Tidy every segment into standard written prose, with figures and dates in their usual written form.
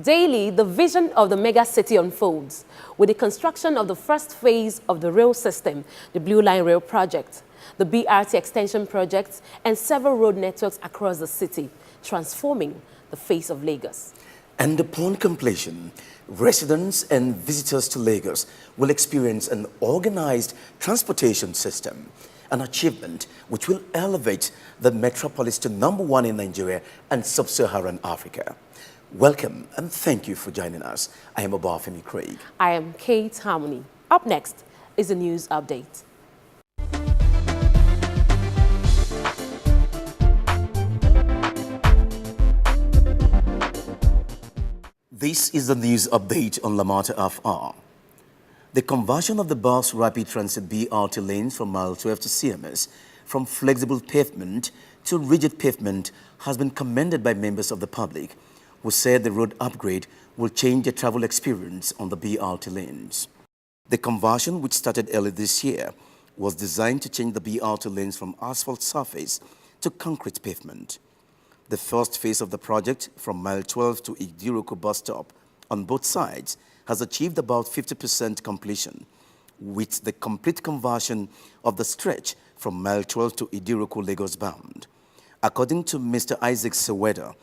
Daily, the vision of the mega city unfolds with the construction of the first phase of the rail system, the Blue Line Rail project, the BRT extension projects, and several road networks across the city, transforming the face of Lagos. And upon completion, residents and visitors to Lagos will experience an organized transportation system, an achievement which will elevate the metropolis to #1 in Nigeria and sub-Saharan Africa. Welcome and thank you for joining us. I am Obafemi Craig. I am Kate Harmony. Up next is the news update. This is the news update on Lamata FR. The conversion of the bus rapid transit BRT lanes from mile 12 to CMS from flexible pavement to rigid pavement has been commended by members of the public who said the road upgrade will change the travel experience on the BRT lanes. The conversion, which started early this year, was designed to change the BRT lanes from asphalt surface to concrete pavement. The first phase of the project from mile 12 to Idiroko bus stop on both sides has achieved about 50% completion, with the complete conversion of the stretch from mile 12 to Idiroko Lagos bound. According to Mr. Isaac Seweda,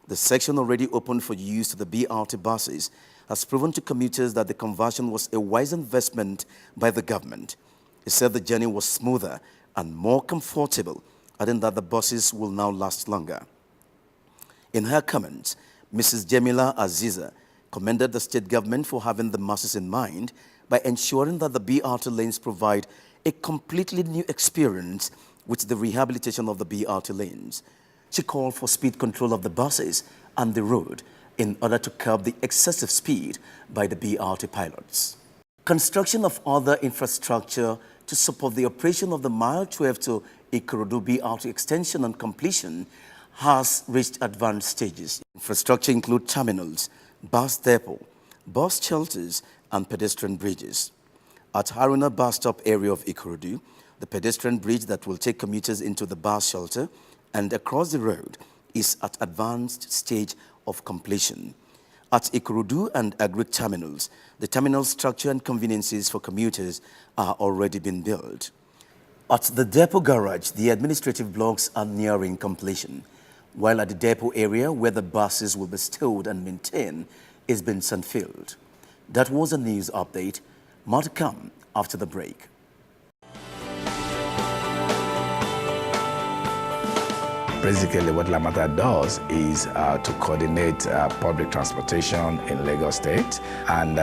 the section already open for use to the BRT buses has proven to commuters that the conversion was a wise investment by the government. He said the journey was smoother and more comfortable, adding that the buses will now last longer. In her comments, Mrs. Jamila Aziza commended the state government for having the masses in mind by ensuring that the BRT lanes provide a completely new experience with the rehabilitation of the BRT lanes. She called for speed control of the buses and the road in order to curb the excessive speed by the BRT pilots. Construction of other infrastructure to support the operation of the mile 12 to Ikorodu BRT extension and completion has reached advanced stages. Infrastructure include terminals, bus depot, bus shelters, and pedestrian bridges. At Haruna bus stop area of Ikorodu, the pedestrian bridge that will take commuters into the bus shelter and across the road is at advanced stage of completion. At Ikorodu and Agric terminals, the terminal structure and conveniences for commuters are already being built. At the depot garage, the administrative blocks are nearing completion, while at the depot area where the buses will be stored and maintained is being sun-filled. That was a news update. More to come after the break. Basically, what Lamata does is to coordinate public transportation in Lagos State, and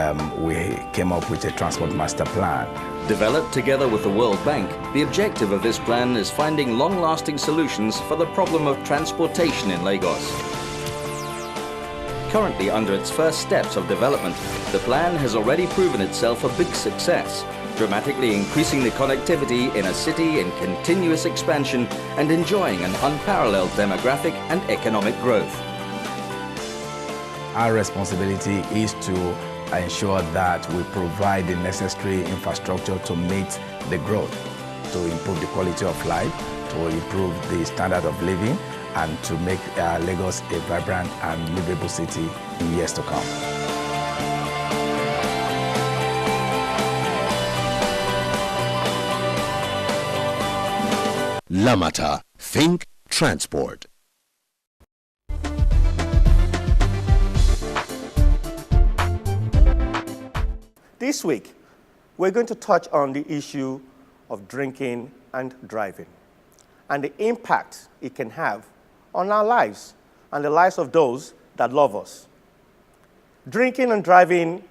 we came up with a transport master plan. Developed together with the World Bank, the objective of this plan is finding long-lasting solutions for the problem of transportation in Lagos. Currently under its first steps of development, the plan has already proven itself a big success, dramatically increasing the connectivity in a city in continuous expansion and enjoying an unparalleled demographic and economic growth. Our responsibility is to ensure that we provide the necessary infrastructure to meet the growth, to improve the quality of life, to improve the standard of living, and to make Lagos a vibrant and livable city in years to come. Lamata, think transport. This week, we're going to touch on the issue of drinking and driving and the impact it can have on our lives and the lives of those that love us. Drinking and driving,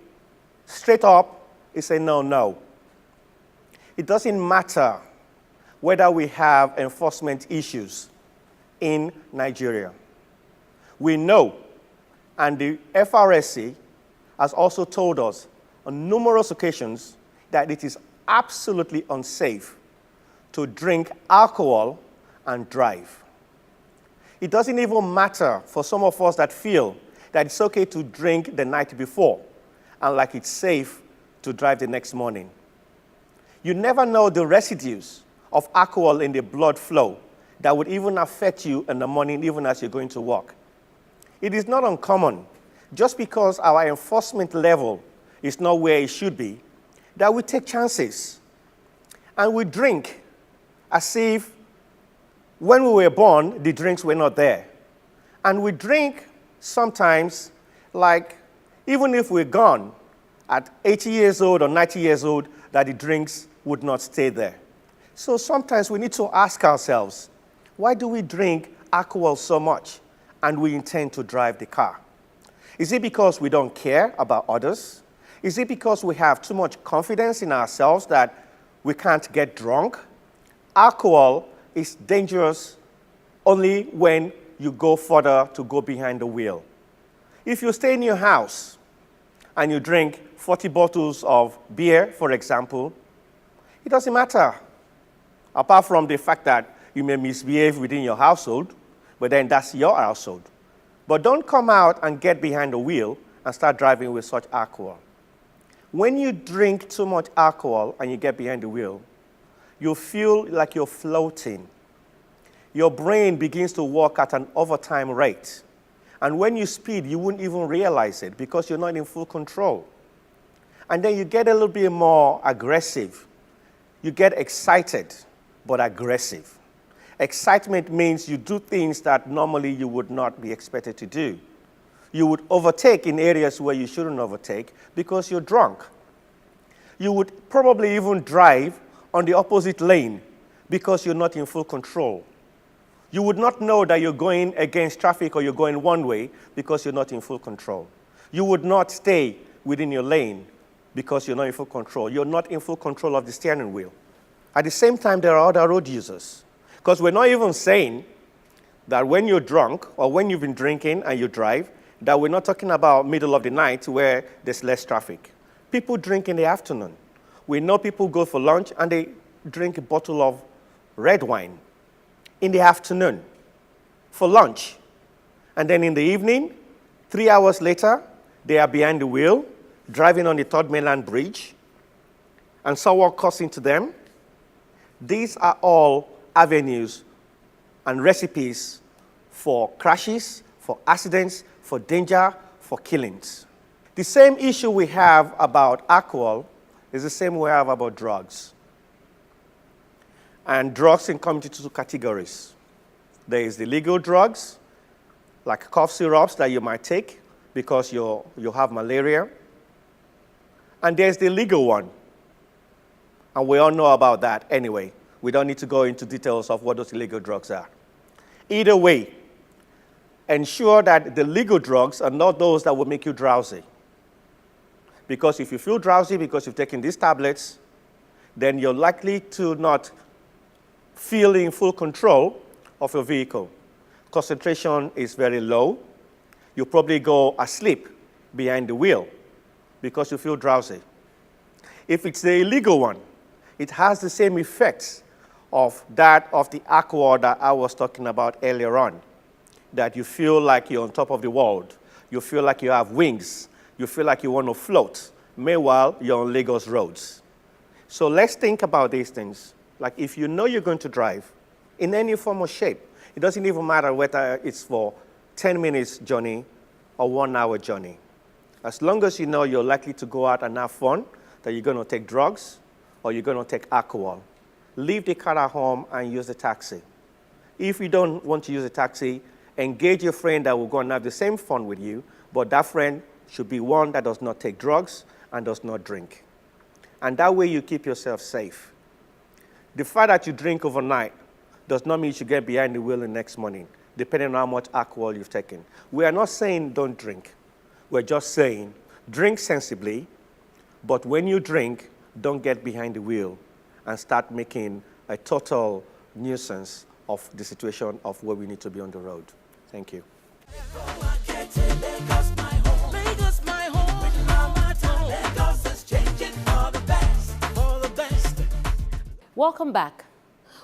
straight up, is a no-no. It doesn't matter whether we have enforcement issues in Nigeria. We know, and the FRSC has also told us on numerous occasions that it is absolutely unsafe to drink alcohol and drive. It doesn't even matter for some of us that feel that it's okay to drink the night before and like it's safe to drive the next morning. You never know the residues of alcohol in the blood flow that would even affect you in the morning even as you're going to work. It is not uncommon just because our enforcement level is not where it should be, that we take chances. And we drink as if when we were born, the drinks were not there. And we drink sometimes like even if we're gone at 80 years old or 90 years old, that the drinks would not stay there. So sometimes we need to ask ourselves, why do we drink alcohol so much and we intend to drive the car? Is it because we don't care about others? Is it because we have too much confidence in ourselves that we can't get drunk? Alcohol is dangerous only when you go further to go behind the wheel. If you stay in your house and you drink 40 bottles of beer, for example, it doesn't matter, apart from the fact that you may misbehave within your household, but then that's your household. But don't come out and get behind the wheel and start driving with such alcohol. When you drink too much alcohol and you get behind the wheel, you feel like you're floating. Your brain begins to work at an overtime rate. And when you speed, you wouldn't even realize it because you're not in full control. And then you get a little bit more aggressive. You get excited, but aggressive. Excitement means you do things that normally you would not be expected to do. You would overtake in areas where you shouldn't overtake because you're drunk. You would probably even drive on the opposite lane because you're not in full control. You would not know that you're going against traffic or you're going one way because you're not in full control. You would not stay within your lane because you're not in full control. You're not in full control of the steering wheel. At the same time, there are other road users. Because we're not even saying that when you're drunk or when you've been drinking and you drive, that we're not talking about middle of the night where there's less traffic. People drink in the afternoon. We know people go for lunch and they drink a bottle of red wine in the afternoon for lunch. And then in the evening, 3 hours later, they are behind the wheel, driving on the Third Mainland Bridge, and someone cuts into them. These are all avenues and recipes for crashes, for accidents, for danger, for killings. The same issue we have about alcohol is the same we have about drugs. And drugs can come into two categories. There is the legal drugs, like cough syrups that you might take because you have malaria. And there's the legal one. And we all know about that anyway. We don't need to go into details of what those illegal drugs are. Either way, ensure that the legal drugs are not those that will make you drowsy. Because if you feel drowsy because you've taken these tablets, then you're likely to not feel in full control of your vehicle. Concentration is very low. You'll probably go asleep behind the wheel because you feel drowsy. If it's the illegal one, it has the same effects of that of the alcohol that I was talking about earlier on, that you feel like you're on top of the world. You feel like you have wings. You feel like you want to float. Meanwhile, you're on Lagos roads. So let's think about these things. Like if you know you're going to drive in any form or shape, it doesn't even matter whether it's for 10 minutes journey or 1 hour journey. As long as you know you're likely to go out and have fun, that you're going to take drugs or you're going to take alcohol, leave the car at home and use the taxi. If you don't want to use a taxi, engage a friend that will go and have the same fun with you, but that friend should be one that does not take drugs and does not drink. And that way you keep yourself safe. The fact that you drink overnight does not mean you should get behind the wheel the next morning, depending on how much alcohol you've taken. We are not saying don't drink. We're just saying drink sensibly, but when you drink, don't get behind the wheel and start making a total nuisance of the situation of where we need to be on the road. Thank you. Welcome back.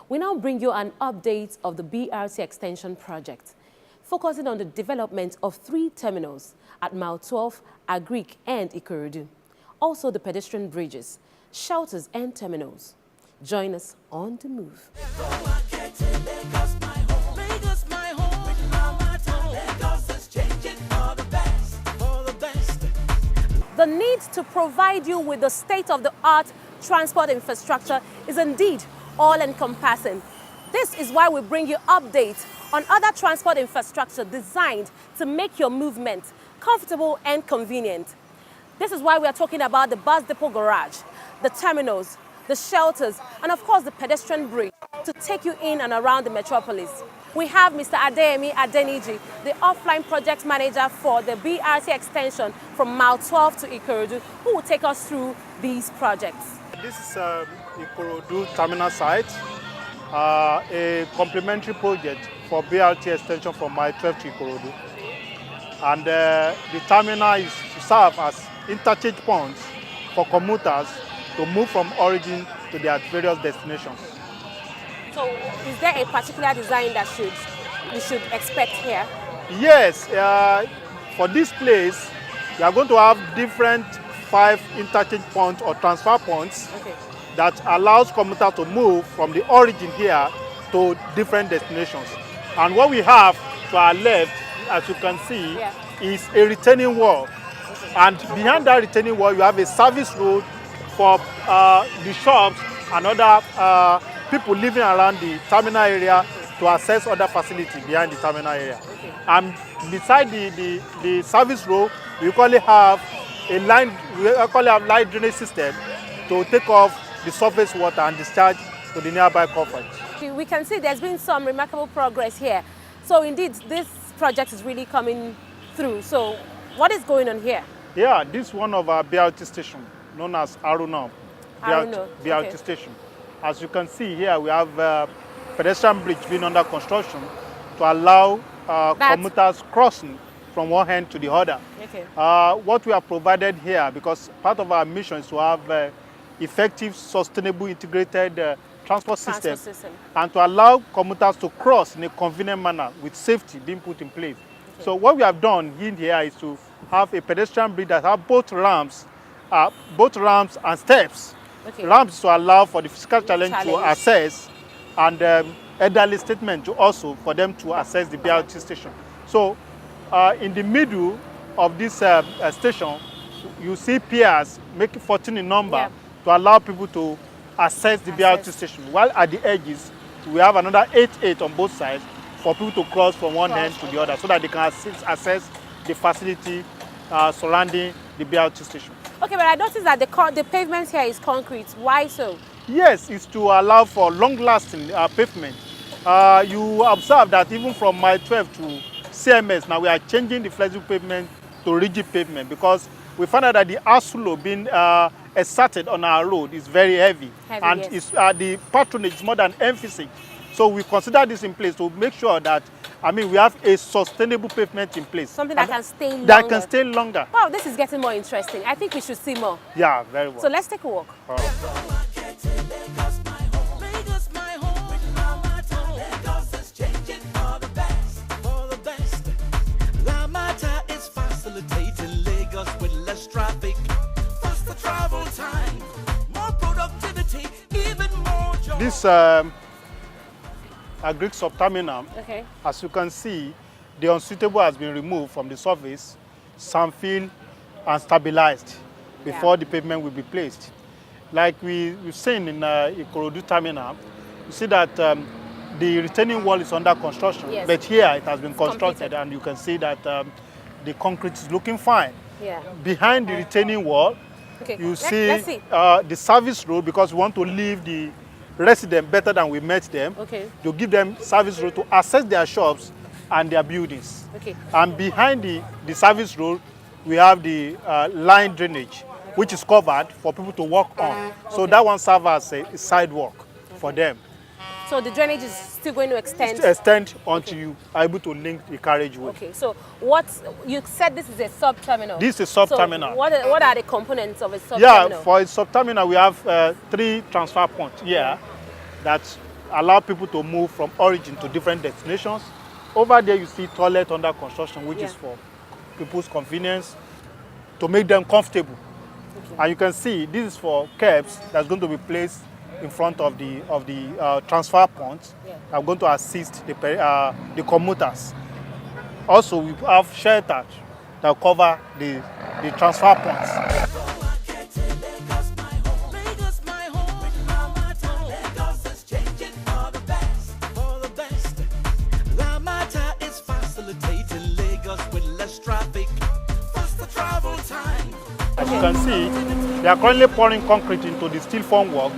We now bring you an update of the BRT Extension project, focusing on the development of 3 terminals at Mile 12, Agric, and Ikorodu. Also the pedestrian bridges, shelters, and terminals. Join us on the move. to provide you with the state-of-the-art transport infrastructure is indeed all-encompassing. This is why we bring you updates on other transport infrastructure designed to make your movement comfortable and convenient. This is why we are talking about the bus depot garage, the terminals, the shelters, and of course the pedestrian bridge to take you in and around the metropolis. We have Mr. Adeyemi Adeniji, the offline project manager for the BRT extension from Mile 12 to Ikorodu, who will take us through these projects. This is Ikorodu terminal site, a complementary project for BRT extension from Mile 12 to Ikorodu. And the terminal is to serve as interchange points for commuters to move from origin to their various destinations. So is there a particular design that we should expect here? Yes, for this place, we are going to have different 5 interchange points or transfer points that allows commuters to move from the origin here to different destinations. And what we have to our left, as you can see, is a retaining wall. And behind that retaining wall, you have a service road for the shops and other people living around the terminal area to access other facilities behind the terminal area. And beside the service road, we currently have line drainage system to take off the surface water and discharge to the nearby coverage. We can see there's been some remarkable progress here. So indeed, this project is really coming through. So what is going on here? Yeah, this is one of our BRT stations, known as Aruna BRT station. As you can see here, we have a pedestrian bridge being under construction to allow commuters crossing from one end to the other. What we have provided here, because part of our mission is to have effective, sustainable, integrated transport system and to allow commuters to cross in a convenient manner with safety being put in place. So what we have done in here is to have a pedestrian bridge that have both ramps and steps. Ramps to allow for the physical challenge to access, and elderly statement to also for them to access the BRT station. So in the middle of this station, you see piers making 14 in number to allow people to access the BRT station. While at the edges, we have another 8 on both sides for people to cross from one end to the other so that they can access the facility surrounding the BRT station. Okay, but I noticed that the pavement here is concrete. Why so? Yes, it's to allow for long-lasting pavement. You observe that even from Mile 12 to CMS, now we are changing the flexible pavement to rigid pavement because we found out that the ASULO being exerted on our road is very heavy and the patronage is more than emphasis. So we consider this in place to make sure that, we have a sustainable pavement in place. Something that can stay longer. That can stay longer. Wow, this is getting more interesting. I think we should see more. Yeah, very well. So let's take a walk. This Greek subterminal, as you can see, the unsuitable has been removed from the surface, sand-filled and stabilized before the pavement will be placed. Like we've seen in Ikorodu terminal, you see that the retaining wall is under construction, but here it has been constructed and you can see that the concrete is looking fine. Behind the retaining wall, you see the service road, because we want to leave the residents better than we met them, to give them service road to access their shops and their buildings. And behind the service road, we have the line drainage, which is covered for people to walk on. So that one serves as a sidewalk for them. So the drainage is still going to extend? Extend until you are able to link the carriageway. Okay, so you said this is a sub-terminal. This is a sub-terminal. So what are the components of a sub-terminal? Yeah, for a sub-terminal, we have 3 transfer points here that allow people to move from origin to different destinations. Over there, you see toilet under construction, which is for people's convenience, to make them comfortable. And you can see this is for curbs that's going to be placed in front of the transfer points. I'm going to assist the commuters. Also, we have shelters that cover the transfer points. As you can see, they are currently pouring concrete into the steel formwork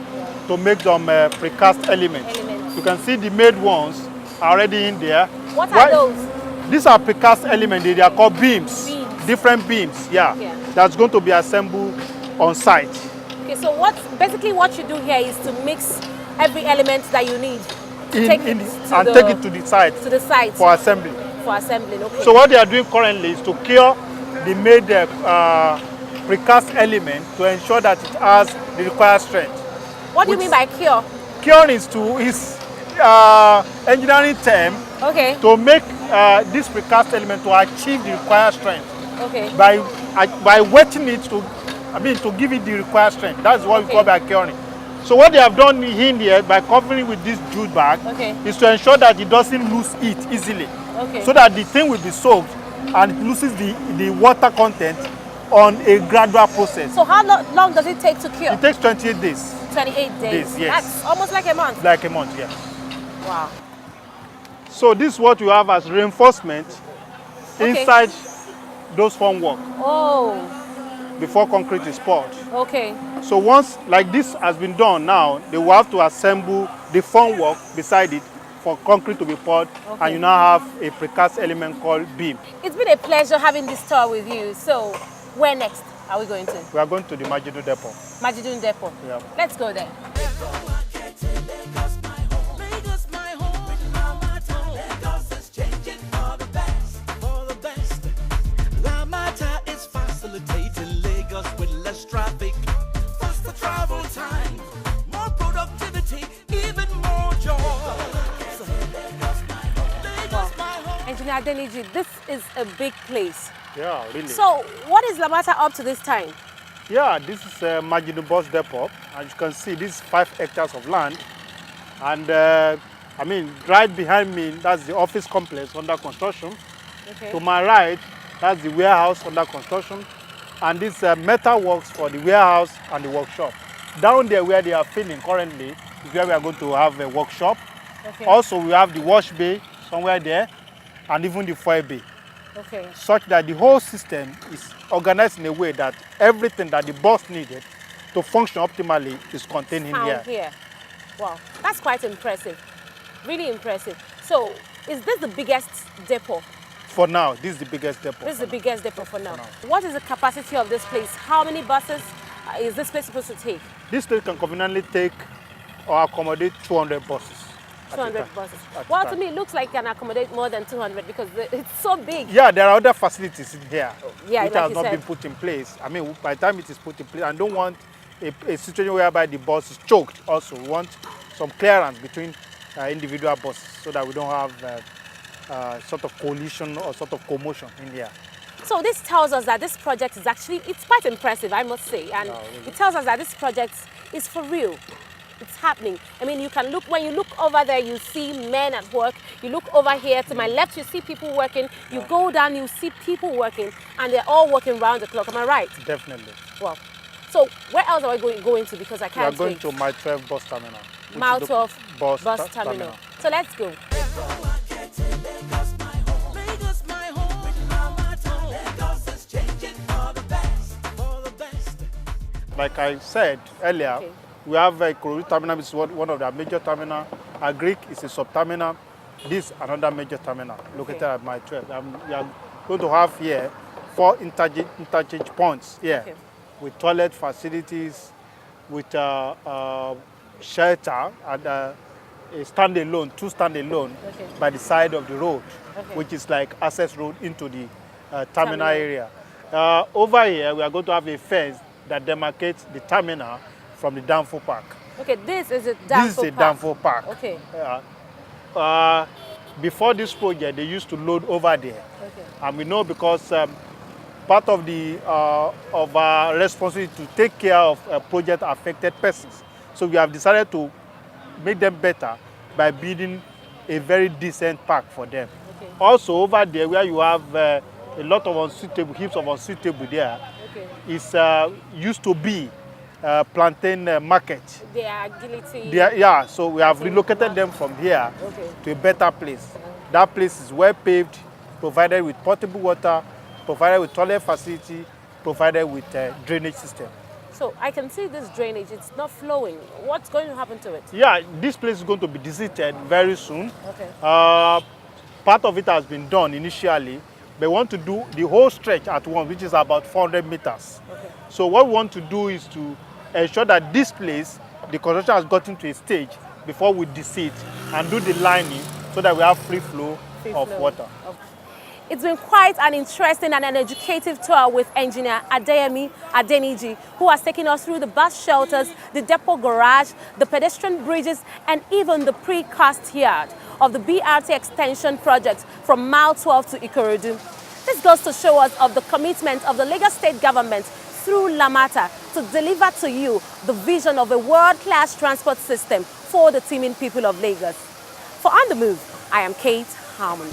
to make some precast elements. You can see the made ones are already in there. What are those? These are precast elements. They are called beams. Different beams, yeah. That's going to be assembled on site. Okay, so basically what you do here is to mix every element that you need to take it to the site for assembly. For assembling, okay. So what they are doing currently is to cure the made precast element to ensure that it has the required strength. What do you mean by cure? Cure is engineering term to make this precast element to achieve the required strength. Okay. By wetting it to give it the required strength. That's what we call by curing. So what they have done in here by covering with this jute bag is to ensure that it doesn't lose heat easily. So that the thing will be soaked and it loses the water content on a gradual process. So how long does it take to cure? It takes 28 days. 28 days? Yes. That's almost like a month? Like a month, yeah. Wow. So this is what you have as reinforcement inside those formwork. Oh. Before concrete is poured. Okay. So once like this has been done now, they will have to assemble the formwork beside it for concrete to be poured, and you now have a precast element called beam. It's been a pleasure having this tour with you. So where next are we going to? We are going to the Majidun Depot. Majidun Depot. Yeah. Let's go there. Engineer Adeniji, this is a big place. Yeah, really. So, what is Lamata up to this time? Yeah, this is Majidun Bus Depot. As you can see, this is 5 hectares of land. And right behind me, that's the office complex under construction. Okay. To my right, that's the warehouse under construction. And this metal works for the warehouse and the workshop. Down there where they are filling currently is where we are going to have a workshop. Okay. Also, we have the wash bay somewhere there, and even the fire bay. Okay. Such that the whole system is organized in a way that everything that the bus needed to function optimally is contained in here. Wow, that's quite impressive. Really impressive. So, is this the biggest depot? For now, this is the biggest depot. This is the biggest depot for now. What is the capacity of this place? How many buses is this place supposed to take? This place can conveniently take or accommodate 200 buses. 200 buses. Well, to me, it looks like it can accommodate more than 200 because it's so big. Yeah, there are other facilities in here which like have not been put in place. I mean, by the time it is put in place, I don't want a situation whereby the bus is choked also. We want some clearance between individual buses so that we don't have sort of collision or sort of commotion in here. So this tells us that this project is actually, it's quite impressive, I must say. And it tells us that this project is for real. It's happening. I mean, you can look, when you look over there, you see men at work. You look over here to my left, you see people working. You go down, you see people working, and they're all working round the clock. Am I right? Definitely. Well, so where else are we going to? Because I can't We are going to Mile 12 bus terminal. Mile 12 bus terminal. terminal. So let's go. Like I said earlier, we have a Ikorodu terminal, which is one of the major terminals. Agric is a sub-terminal. This is another major terminal located at Mile 12. We are going to have here 4 interchange points here with toilet facilities, with shelter and a standalone, 2 standalone by the side of the road, which is like access road into the terminal area. Over here, we are going to have a fence that demarcates the terminal from the Danfo Park. Okay, this is a Danfo Park. This is a Danfo Park. Okay. Before this project, they used to load over there. And we know because part of our responsibility to take care of project-affected persons. So we have decided to make them better by building a very decent park for them. Also, over there where you have a lot of unsuitable, heaps of unsuitable there, is used to be plantain market. They are agility. Yeah, so we have relocated them from here to a better place. That place is well paved, provided with potable water, provided with toilet facility, provided with a drainage system. So I can see this drainage, it's not flowing. What's going to happen to it? Yeah, this place is going to be deseated very soon. Okay. Part of it has been done initially. They want to do the whole stretch at once, which is about 400 meters. Okay. So what we want to do is to ensure that this place, the construction has gotten to a stage before we deseat and do the lining so that we have free flow of water. Okay. It's been quite an interesting and an educative tour with engineer Adeyemi Adeniji, who has taken us through the bus shelters, the depot garage, the pedestrian bridges, and even the precast yard of the BRT extension project from Mile 12 to Ikorodu. This goes to show us of the commitment of the Lagos State government through Lamata to deliver to you the vision of a world-class transport system for the teeming people of Lagos. For On the Move, I am Kate Harmon.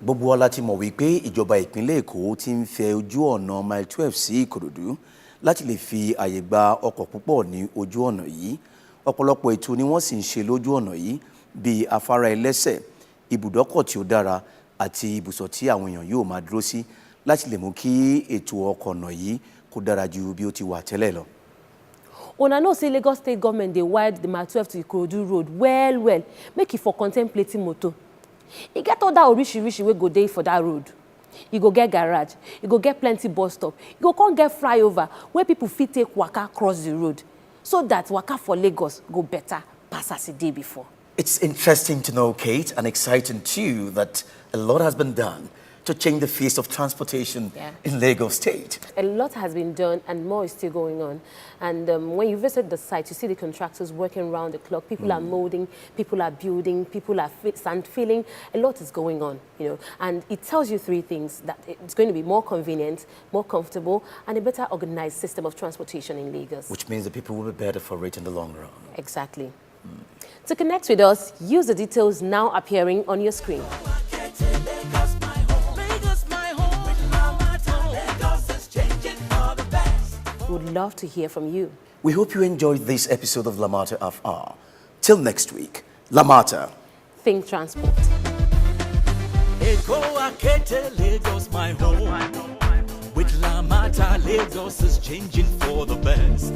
Gbogbo wa la ti mọ̀ wípé ìjọba ìpínlẹ̀ Èkó ti ń fẹ́ ojú ọ̀nà Mile 12 sí Ìkòròdú láti lè fi àyè gba ọkọ̀ púpọ̀ ní ojú ọ̀nà yìí. Ọ̀pọ̀lọpọ̀ ètò ni wọ́n sì ń ṣe lójú ọ̀nà yìí bíi afárá ẹlẹ́sẹ̀, ibùdókọ̀ tí ó dára àti ibùsọ̀ tí àwọn èèyàn yóò máa dúró sí láti lè mú kí ètò ọkọ̀ ọ̀nà yìí kó dára ju bí ó ti wà tẹ́lẹ̀ lọ. Una know say Lagos State government dey wide the Mile 12 to Ikorodu road well make e for contemplating motor. E get other orishirishi wey go dey for that road. You go get garage, you go get plenty bus stop, you go come get flyover where people fit take waka cross the road so that waka for Lagos go better pass as e dey before. It's interesting to know, Kate, and exciting too, that a lot has been done to change the face of transportation in Lagos State. A lot has been done and more is still going on. And when you visit the site, you see the contractors working around the clock. People are molding, people are building, people are sand filling. A lot is going on, you know. And it tells you three things: that it's going to be more convenient, more comfortable, and a better organized system of transportation in Lagos. Which means the people will be better for it in the long run. Exactly. To connect with us, use the details now appearing on your screen. We would love to hear from you. We hope you enjoyed this episode of Lamata FR. Till next week, Lamata. Think Transport. Lagos, my home. With Lamata, Lagos is changing for the best.